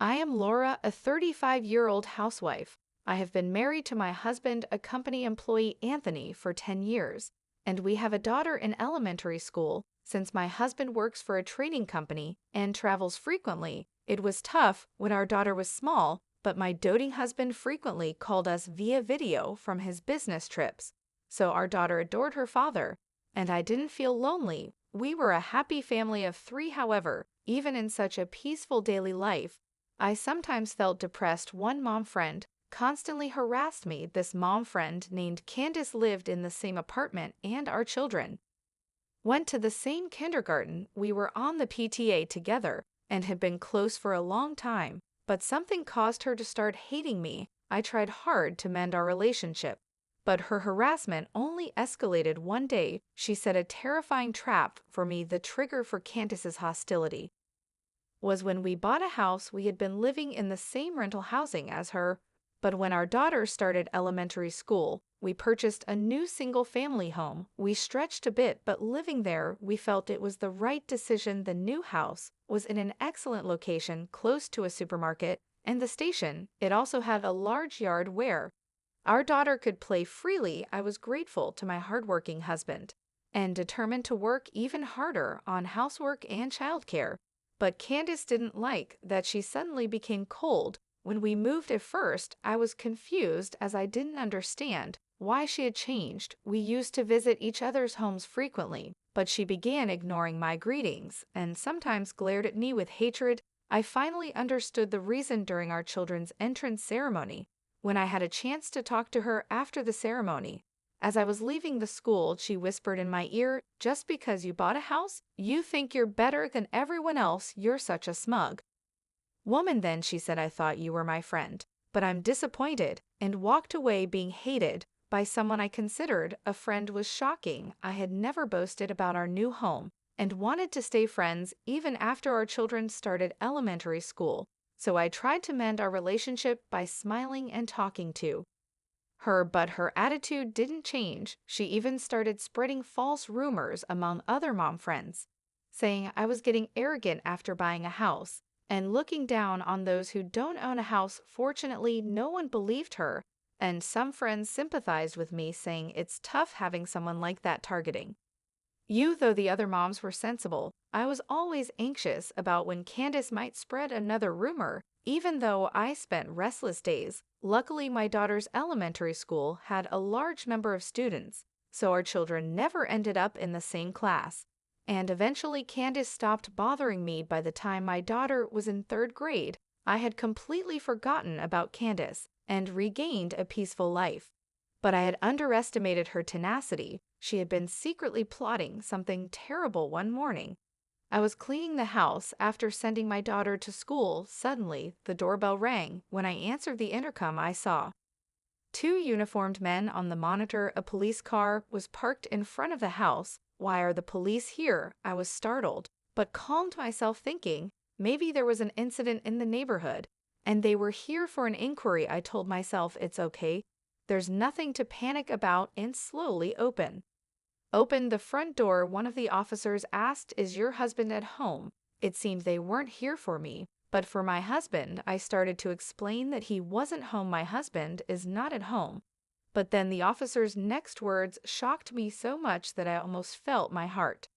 I am Laura, a 35-year-old housewife. I have been married to my husband, a company employee Anthony, for 10 years, and we have a daughter in elementary school. Since my husband works for a trading company and travels frequently, it was tough when our daughter was small, but my doting husband frequently called us via video from his business trips. So our daughter adored her father, and I didn't feel lonely. We were a happy family of 3, however, even in such a peaceful daily life, I sometimes felt depressed. One mom friend constantly harassed me. This mom friend named Candace lived in the same apartment, and our children went to the same kindergarten. We were on the PTA together and had been close for a long time, but something caused her to start hating me. I tried hard to mend our relationship, but her harassment only escalated. One day, she set a terrifying trap for me. The trigger for Candace's hostility was when we bought a house. We had been living in the same rental housing as her, but when our daughter started elementary school, we purchased a new single-family home. We stretched a bit, but living there, we felt it was the right decision. The new house was in an excellent location, close to a supermarket and the station. It also had a large yard where our daughter could play freely. I was grateful to my hardworking husband and determined to work even harder on housework and childcare. But Candace didn't like that she suddenly became cold. When we moved at first, I was confused as I didn't understand why she had changed. We used to visit each other's homes frequently, but she began ignoring my greetings and sometimes glared at me with hatred. I finally understood the reason during our children's entrance ceremony. When I had a chance to talk to her after the ceremony, as I was leaving the school, she whispered in my ear, "Just because you bought a house, you think you're better than everyone else. You're such a smug woman." Then she said, "I thought you were my friend, but I'm disappointed," and walked away. Being hated by someone I considered a friend was shocking. I had never boasted about our new home and wanted to stay friends even after our children started elementary school. So I tried to mend our relationship by smiling and talking to her, but her attitude didn't change. She even started spreading false rumors among other mom friends, saying I was getting arrogant after buying a house and looking down on those who don't own a house. Fortunately, no one believed her, and some friends sympathized with me, saying it's tough having someone like that targeting you. Though the other moms were sensible, I was always anxious about when Candace might spread another rumor, even though I spent restless days. Luckily, my daughter's elementary school had a large number of students, so our children never ended up in the same class. And eventually, Candace stopped bothering me. By the time my daughter was in 3rd grade, I had completely forgotten about Candace and regained a peaceful life. But I had underestimated her tenacity. She had been secretly plotting something terrible. One morning, I was cleaning the house after sending my daughter to school. Suddenly, the doorbell rang. When I answered the intercom, I saw 2 uniformed men on the monitor. A police car was parked in front of the house. Why are the police here? I was startled, but calmed myself, thinking maybe there was an incident in the neighborhood and they were here for an inquiry. I told myself it's okay. There's nothing to panic about, and slowly opened the front door. One of the officers asked, "Is your husband at home?" It seemed they weren't here for me, but for my husband. I started to explain that he wasn't home. My husband is not at home. But then the officer's next words shocked me so much that I almost felt my heart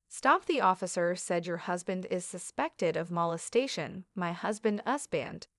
stop. The officer said, "Your husband is suspected of molestation." My husband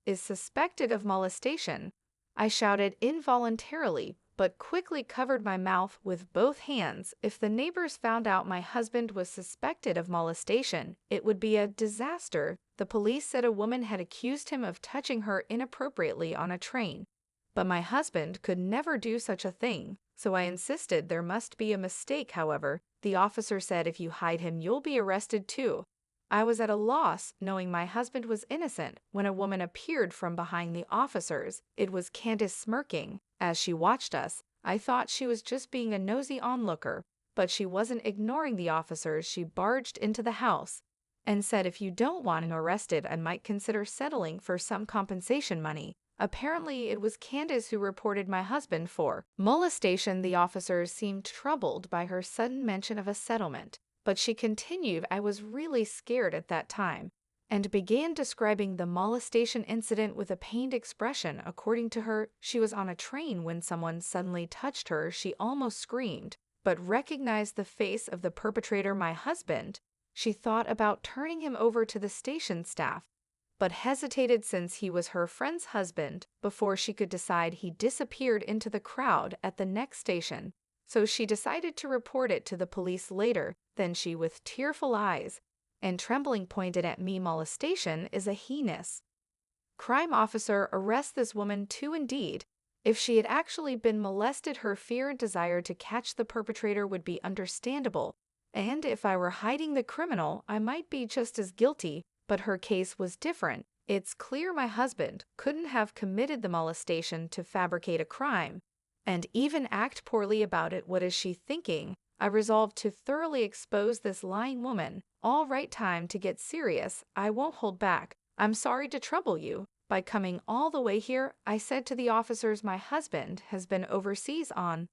is suspected of molestation. I shouted involuntarily, but quickly covered my mouth with both hands. If the neighbors found out my husband was suspected of molestation, it would be a disaster. The police said a woman had accused him of touching her inappropriately on a train, but my husband could never do such a thing, so I insisted there must be a mistake. However, the officer said, "If you hide him, you'll be arrested too." I was at a loss, knowing my husband was innocent, when a woman appeared from behind the officers. It was Candace, smirking as she watched us. I thought she was just being a nosy onlooker, but she wasn't ignoring the officers. She barged into the house and said, "If you don't want him arrested, I might consider settling for some compensation money." Apparently, it was Candace who reported my husband for molestation. The officers seemed troubled by her sudden mention of a settlement, but she continued, "I was really scared at that time, and began describing the molestation incident with a pained expression. According to her, she was on a train when someone suddenly touched her. She almost screamed, but recognized the face of the perpetrator, my husband. She thought about turning him over to the station staff, but hesitated since he was her friend's husband. Before she could decide, he disappeared into the crowd at the next station. So she decided to report it to the police later. Then she, with tearful eyes and trembling, pointed at me. Molestation is a heinous crime. Officer, arrest this woman too. Indeed, if she had actually been molested, her fear and desire to catch the perpetrator would be understandable. And if I were hiding the criminal, I might be just as guilty, but her case was different. It's clear my husband couldn't have committed the molestation to fabricate a crime and even act poorly about it. What is she thinking? I resolved to thoroughly expose this lying woman. All right, time to get serious. I won't hold back. I'm sorry to trouble you by coming all the way here, I said to the officers. My husband has been overseas on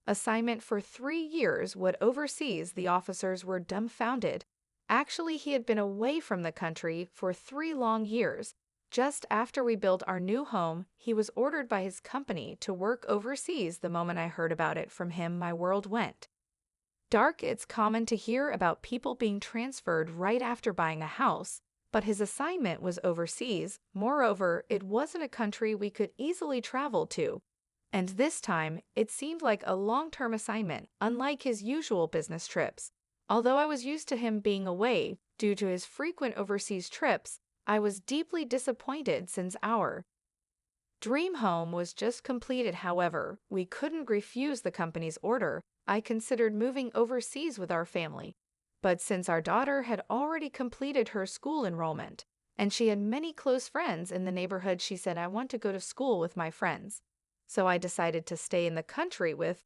assignment for 3 years. What, overseas? The officers were dumbfounded. Actually, he had been away from the country for 3 long years. Just after we built our new home, he was ordered by his company to work overseas. The moment I heard about it from him, my world went dark. It's common to hear about people being transferred right after buying a house, but his assignment was overseas. Moreover, it wasn't a country we could easily travel to. And this time, it seemed like a long-term assignment, unlike his usual business trips. Although I was used to him being away due to his frequent overseas trips, I was deeply disappointed since our dream home was just completed. However, we couldn't refuse the company's order. I considered moving overseas with our family, but since our daughter had already completed her school enrollment and she had many close friends in the neighborhood, she said, I want to go to school with my friends. So I decided to stay in the country with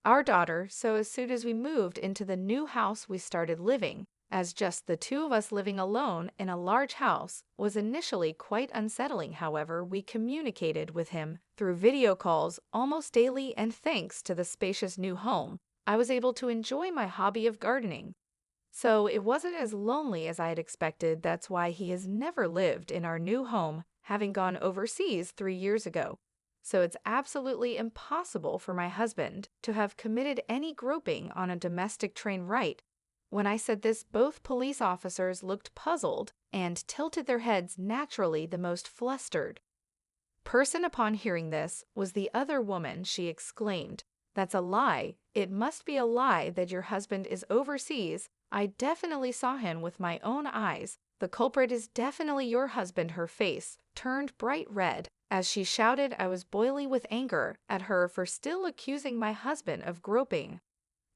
our daughter. So as soon as we moved into the new house, we started living as just the two of us. Living alone in a large house was initially quite unsettling. However, we communicated with him through video calls almost daily, and thanks to the spacious new home, I was able to enjoy my hobby of gardening. So it wasn't as lonely as I had expected. That's why he has never lived in our new home, having gone overseas 3 years ago. So it's absolutely impossible for my husband to have committed any groping on a domestic train, right? When I said this, both police officers looked puzzled and tilted their heads. Naturally, the most flustered person upon hearing this was the other woman. She exclaimed, That's a lie. It must be a lie that your husband is overseas. I definitely saw him with my own eyes. The culprit is definitely your husband. Her face turned bright red as she shouted. I was boiling with anger at her for still accusing my husband of groping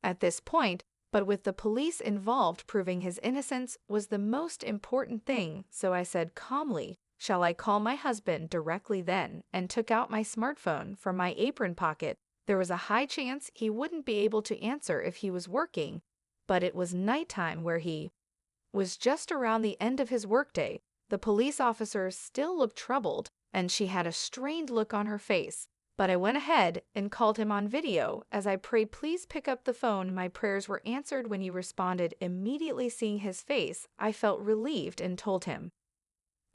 at this point, but with the police involved, proving his innocence was the most important thing. So I said calmly, Shall I call my husband directly then? And took out my smartphone from my apron pocket. There was a high chance he wouldn't be able to answer if he was working, but it was nighttime where he was just around the end of his workday. The police officer still looked troubled, and she had a strained look on her face. But I went ahead and called him on video as I prayed, Please pick up the phone. My prayers were answered when he responded. Immediately seeing his face, I felt relieved and told him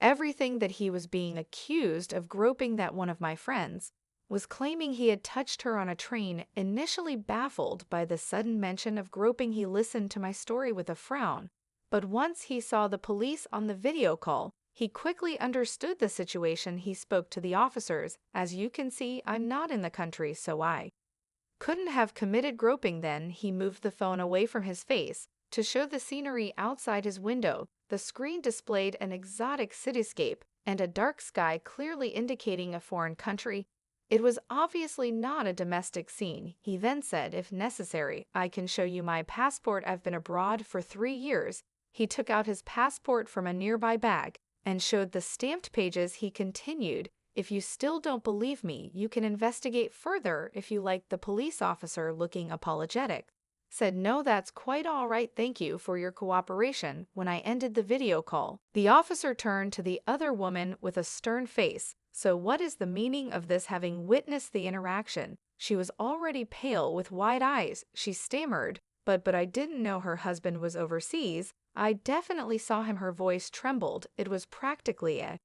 everything, that he was being accused of groping, that one of my friends was claiming he had touched her on a train. Initially baffled by the sudden mention of groping, he listened to my story with a frown. But once he saw the police on the video call, he quickly understood the situation. He spoke to the officers. As you can see, I'm not in the country, so I couldn't have committed groping. Then he moved the phone away from his face to show the scenery outside his window. The screen displayed an exotic cityscape and a dark sky, clearly indicating a foreign country. It was obviously not a domestic scene. He then said, If necessary, I can show you my passport. I've been abroad for 3 years. He took out his passport from a nearby bag and showed the stamped pages. He continued, If you still don't believe me, you can investigate further if you like. The police officer, looking apologetic, said, No, that's quite all right. Thank you for your cooperation. When I ended the video call, the officer turned to the other woman with a stern face. So what is the meaning of this? Having witnessed the interaction, she was already pale with wide eyes. She stammered, but I didn't know her husband was overseas. I definitely saw him. Her voice trembled. It was practically a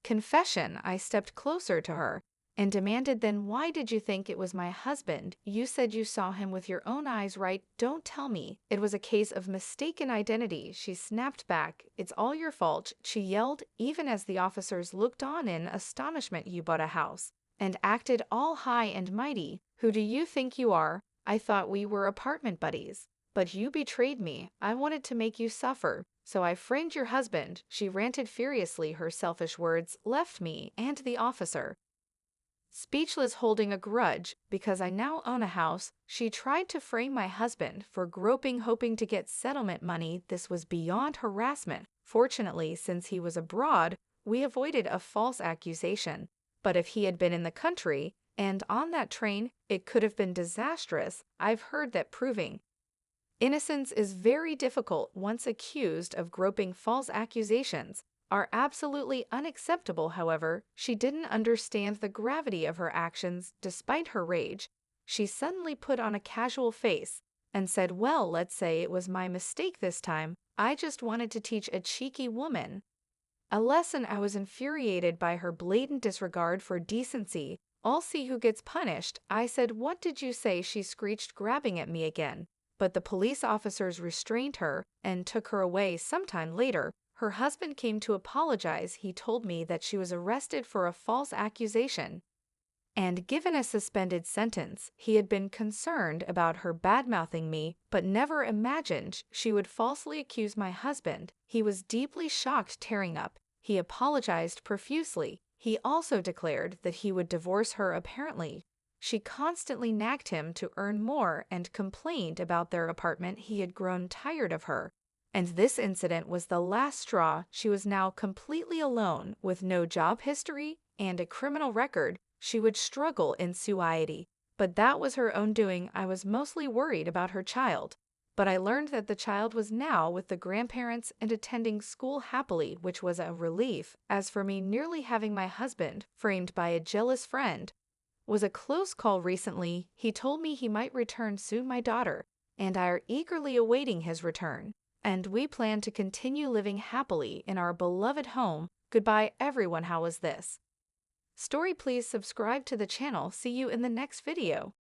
confession. I stepped closer to her and demanded, then why did you think it was my husband? You said you saw him with your own eyes, right? Don't tell me it was a case of mistaken identity. She snapped back. It's all your fault, she yelled, even as the officers looked on in astonishment. You bought a house and acted all high and mighty. Who do you think you are? I thought we were apartment buddies. But you betrayed me. I wanted to make you suffer, so I framed your husband. She ranted furiously. Her selfish words left me and the officer speechless, holding a grudge because I now own a house. She tried to frame my husband for groping, hoping to get settlement money. This was beyond harassment. Fortunately, since he was abroad, we avoided a false accusation. But if he had been in the country and on that train, it could have been disastrous. I've heard that proving innocence is very difficult once accused of groping. False accusations are absolutely unacceptable. However, she didn't understand the gravity of her actions. Despite her rage, she suddenly put on a casual face and said, well, let's say it was my mistake this time. I just wanted to teach a cheeky woman a lesson. I was infuriated by her blatant disregard for decency. I'll see who gets punished. I said, what did you say? She screeched, grabbing at me again. But the police officers restrained her and took her away. Sometime later, her husband came to apologize. He told me that she was arrested for a false accusation and given a suspended sentence. He had been concerned about her bad-mouthing me, but never imagined she would falsely accuse my husband. He was deeply shocked. Tearing up, he apologized profusely. He also declared that he would divorce her. Apparently, she constantly nagged him to earn more and complained about their apartment. He had grown tired of her, and this incident was the last straw. She was now completely alone with no job history and a criminal record. She would struggle in society, but that was her own doing. I was mostly worried about her child, but I learned that the child was now with the grandparents and attending school happily, which was a relief. As for me, nearly having my husband framed by a jealous friend was a close call. Recently, he told me he might return soon. My daughter and I are eagerly awaiting his return, and we plan to continue living happily in our beloved home. Goodbye, everyone. How was this story? Please subscribe to the channel. See you in the next video.